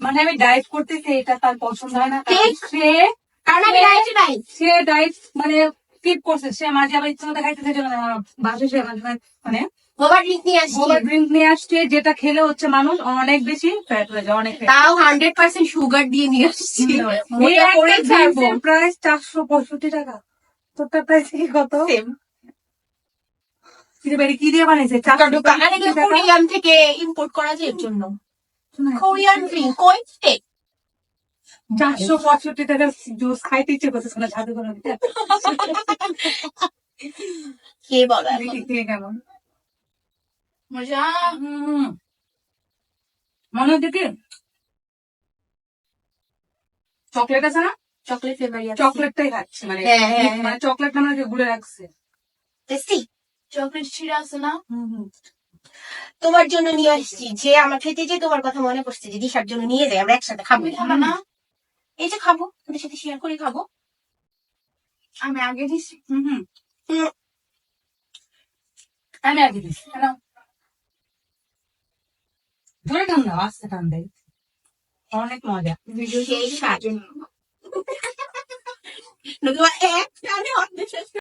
মানে আমি ডায়েট করতেছি, এটা তার পছন্দ হয় না, কারণ কারণ আমি ডায়েটে নাই। সে ডায়েট মানে স্কিপ করছে, সে মাঝে আবার ইচ্ছা মতো খাইতেছে, জন্য বাসে সে মানে ওভার ড্রিঙ্ক নিয়ে আসছি, ওভার ড্রিঙ্ক নিয়ে আসছে, যেটা খেলে হচ্ছে মানুষ অনেক বেশি ফ্যাট হয়ে যায়, অনেক fat। তাও 100% সুগার দিয়ে নিয়ে আসছি। এই একটা ড্রিঙ্কসের প্রাইস 465 টাকা। তোরটা প্রাইস কি কত? কি দিয়ে বানাইছে? 465 টাকা। কোরিয়ান থেকে ইম্পোর্ট করা যায় এর জন্য। কোরিয়ান ড্রিঙ্ক কই থেকে? 465 টাকার জুস খাইতে ইচ্ছে করতেছে না, জাদু করে দিতে। কে বলে দেখি খেয়ে কেমন মজা? মনে হচ্ছে কি চকলেট আছে না, চকলেট ফ্লেভার। চকলেটটাই খাচ্ছে, মানে মানে চকলেটটা মানে গুলে রাখছে। টেস্টি। চকলেট ছিঁড়া আছে না, তোমার জন্য নিয়ে আসছি। যে আমার খেতে যে তোমার কথা মনে পড়ছে, যে দিশার জন্য নিয়ে যাই, আমরা একসাথে খাবো না? এই যে খাবো, ওদের সাথে শেয়ার করে খাবো। আমি আগে দিচ্ছি, আমি আগে দিচ্ছি, কেন ধরে টান দাও, আস্তে টান দেয়, অনেক মজা। সেই স্বাদ। নতুবা এক টানে অর্ধেক শেষ